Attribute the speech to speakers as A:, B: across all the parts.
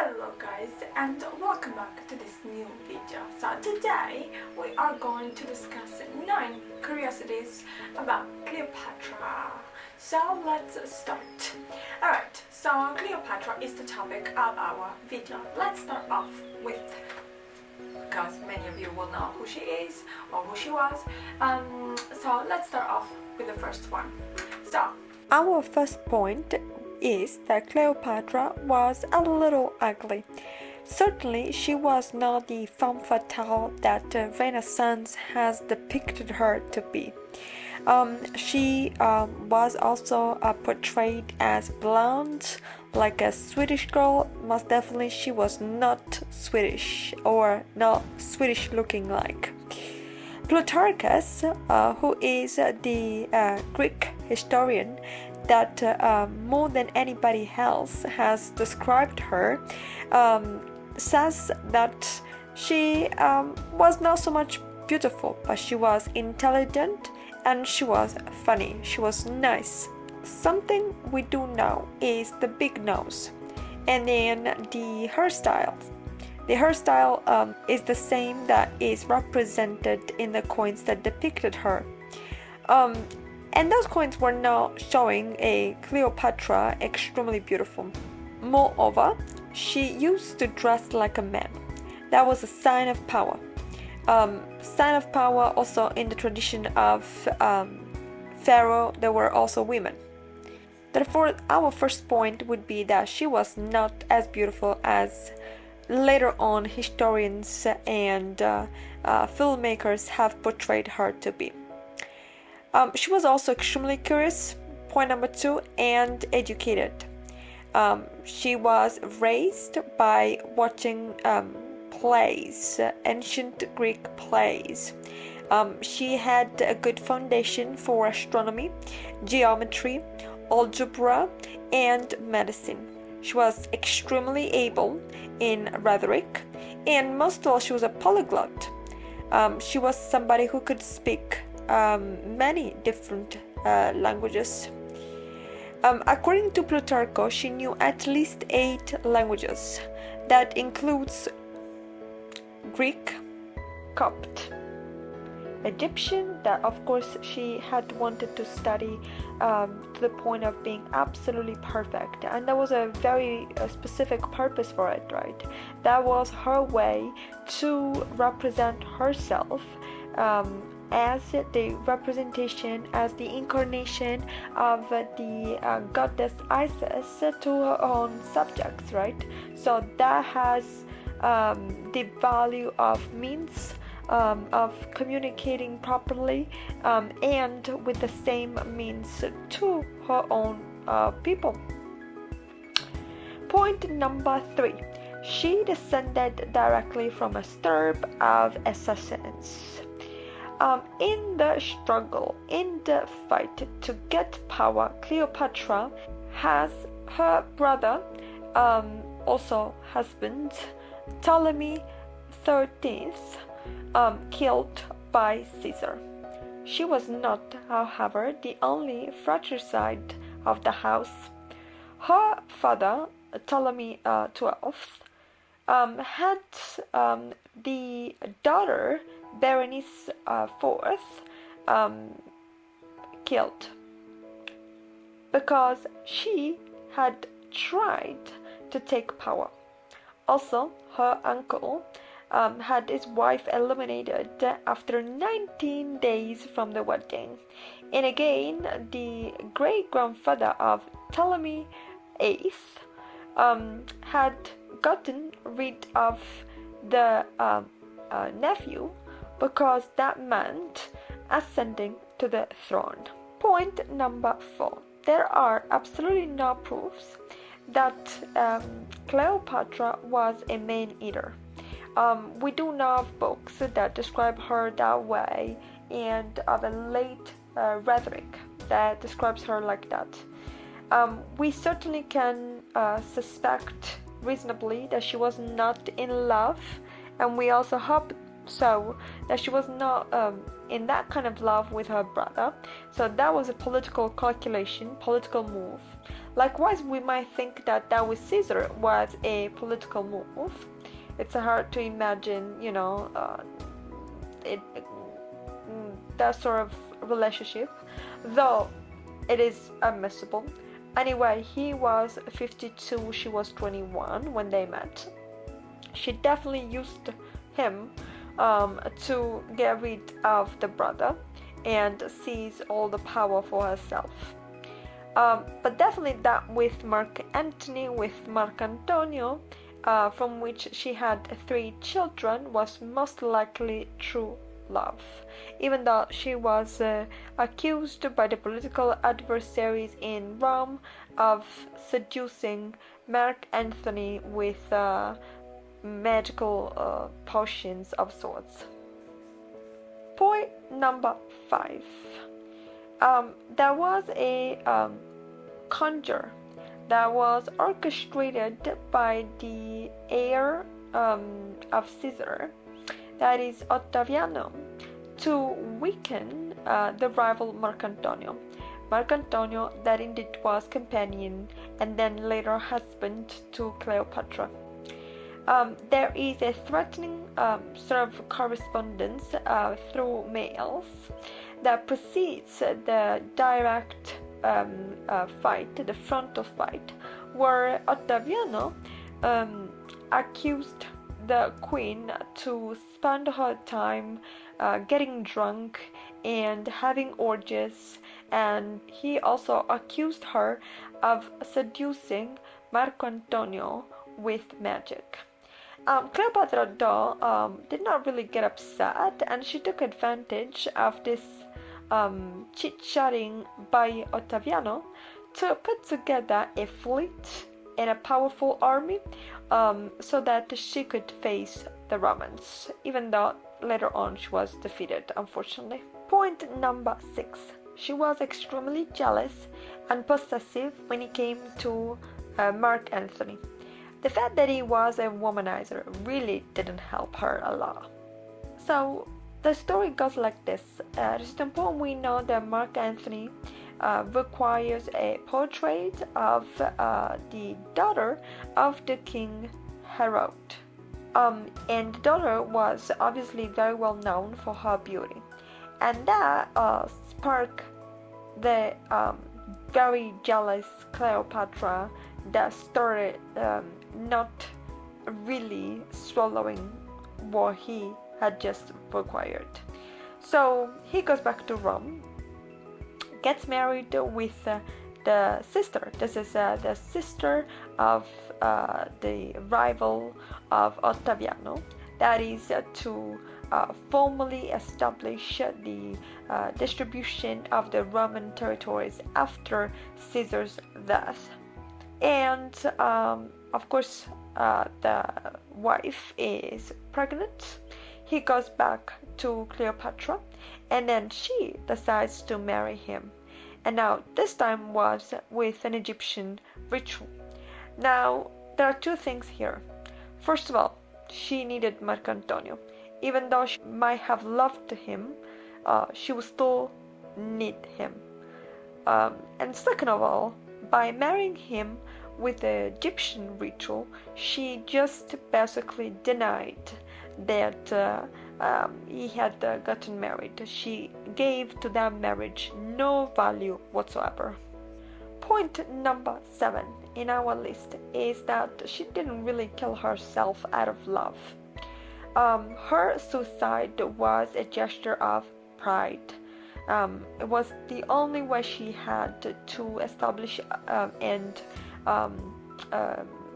A: Hello guys, and welcome back to this new video. So today we are going to discuss 9 curiosities about Cleopatra. So let's start. Alright, so Cleopatra is the topic of our video. Let's start off with, because many of you will know who she is or who she was. So let's start off with the first one. So
B: our first point is that Cleopatra was a little ugly. Certainly, she was not the femme fatale that Renaissance has depicted her to be. She was also portrayed as blonde, like a Swedish girl. Most definitely, she was not Swedish or not Swedish looking like. Plutarchus, who is the Greek historian that more than anybody else has described her, says that she was not so much beautiful, but she was intelligent and she was funny, she was nice. Something we do know is the big nose, and then the hairstyle. The hairstyle is the same that is represented in the coins that depicted her. And those coins were not showing a Cleopatra extremely beautiful. Moreover, she used to dress like a man. That was a sign of power. Sign of power also in the tradition of Pharaoh, there were also women. Therefore, our first point would be that she was not as beautiful as later on historians and filmmakers have portrayed her to be. She was also extremely curious, point number 2, and educated. She was raised by watching plays, ancient Greek plays. She had a good foundation for astronomy, geometry, algebra, and medicine. She was extremely able in rhetoric, and most of all, she was a polyglot. She was somebody who could speak many different languages. According to Plutarchus, she knew at least 8 languages. That includes Greek, Copt, Egyptian, that of course she had wanted to study to the point of being absolutely perfect, and that was a very specific purpose for it, right? That was her way to represent herself as the representation, as the incarnation of the goddess Isis to her own subjects, right? So that has the value of means of communicating properly and with the same means to her own people. Point number 3. She descended directly from a stirp of assassins. In the struggle, in the fight to get power, Cleopatra has her brother, also husband, Ptolemy XIII, killed by Caesar. She was not, however, the only fratricide of the house. Her father, Ptolemy XII, had the daughter Berenice IV killed because she had tried to take power. Also, her uncle had his wife eliminated after 19 days from the wedding. And again, the great-grandfather of Ptolemy VIII had gotten rid of the nephew because that meant ascending to the throne. Point number 4. There are absolutely no proofs that Cleopatra was a man-eater. We do know of books that describe her that way, and of a late rhetoric that describes her like that. We certainly can suspect reasonably that she was not in love, and we also hope so that she was not in that kind of love with her brother. So that was a political calculation, political move. Likewise, we might think that with Caesar was a political move. It's hard to imagine, that sort of relationship, though it is admissible. Anyway, he was 52, she was 21 when they met. She definitely used him to get rid of the brother and seize all the power for herself. But definitely that with Mark Antony, with Mark Antonio, from which she had 3 children, was most likely true love, even though she was accused by the political adversaries in Rome of seducing Mark Antony with magical potions of sorts. Point number 5. There was a conjure that was orchestrated by the heir of Caesar, that is Ottaviano, to weaken the rival Mark Antonio. Mark Antonio, that indeed was companion and then later husband to Cleopatra. There is a threatening sort of correspondence through mails that precedes the direct fight, the frontal fight, where Ottaviano accused the queen to spend her time getting drunk and having orgies, and he also accused her of seducing Marco Antonio with magic. Cleopatra, though, did not really get upset, and she took advantage of this chit-chatting by Ottaviano to put together a fleet and a powerful army so that she could face the Romans, even though later on she was defeated, unfortunately. Point number 6. She was extremely jealous and possessive when it came to Mark Antony. The fact that he was a womanizer really didn't help her a lot. So the story goes like this. At some point we know that Mark Antony requires a portrait of the daughter of the king Herod. And the daughter was obviously very well known for her beauty. And that sparked the very jealous Cleopatra that started not really swallowing what he had just required. So he goes back to Rome, gets married with the sister. This is the sister of the rival of Ottaviano. That is to formally establish the distribution of the Roman territories after Caesar's death. And of course, the wife is pregnant. He goes back to Cleopatra, and then she decides to marry him. And now this time was with an Egyptian ritual. Now there are 2 things here. First of all, she needed Marco Antonio. Even though she might have loved him, she would still need him. And second of all, by marrying him with the Egyptian ritual, she just basically denied that he had gotten married. She gave to that marriage no value whatsoever. Point number 7 in our list is that she didn't really kill herself out of love. Her suicide was a gesture of pride. It was the only way she had to establish and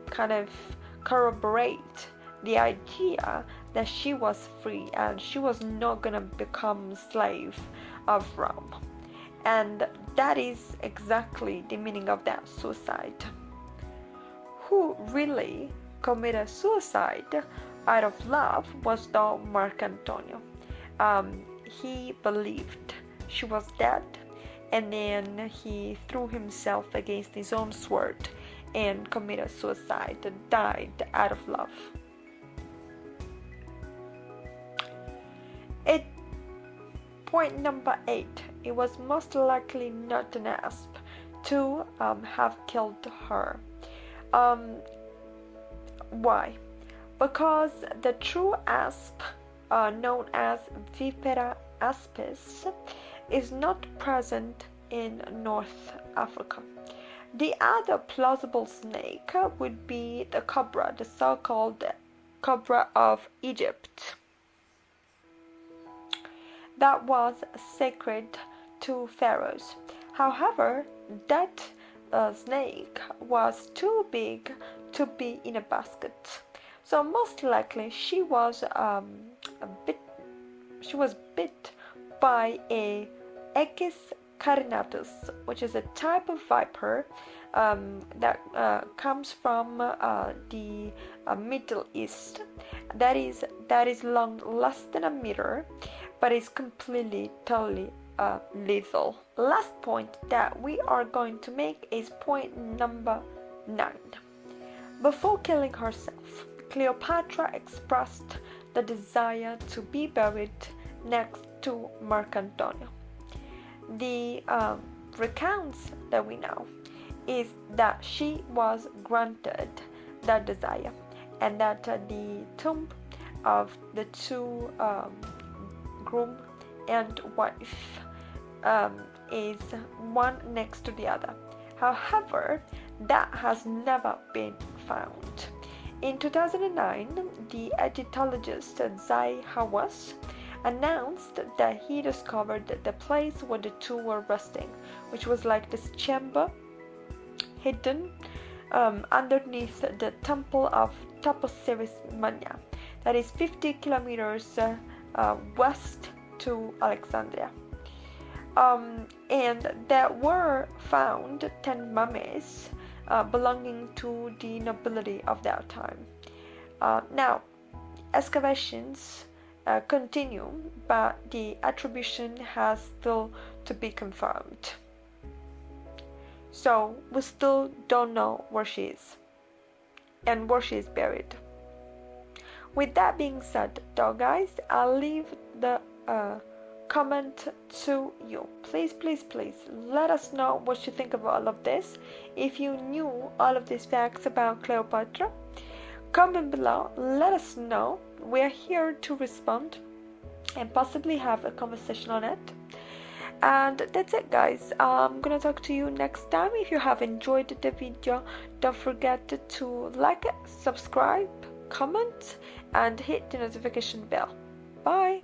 B: kind of corroborate the idea that she was free and she was not gonna become slave of Rome. And that is exactly the meaning of that suicide. Who really committed suicide out of love was the Mark Antonio. He believed she was dead, and then he threw himself against his own sword and committed suicide, died out of love. Point number 8. It was most likely not an asp to have killed her. Why? Because the true asp, known as Vipera aspis, is not present in North Africa. The other plausible snake would be the cobra, the so-called cobra of Egypt, that was sacred to pharaohs. However, that snake was too big to be in a basket, so most likely she was bit by a Aegis carinatus, which is a type of viper that comes from the Middle East. That is long less than a meter, but is completely, totally lethal. Last point that we are going to make is point number 9. Before killing herself, Cleopatra expressed the desire to be buried next to Marc Antonio. The recounts that we know is that she was granted that desire, and that the tomb of the two groom and wife is one next to the other. However, that has never been found. In 2009, the Egyptologist Zai Hawass announced that he discovered the place where the two were resting, which was like this chamber hidden underneath the temple of Taposiris Mania, that is 50 kilometers west to Alexandria. And there were found 10 mummies belonging to the nobility of that time. Now, excavations continue, but the attribution has still to be confirmed. So we still don't know where she is and where she is buried. With that being said, though, guys, I'll leave the comment to you. Please let us know what you think about all of this. If you knew all of these facts about Cleopatra, comment below, let us know. We're here to respond and possibly have a conversation on it. And that's it, guys. I'm gonna talk to you next time. If you have enjoyed the video, don't forget to like it, subscribe, comment, and hit the notification bell. Bye.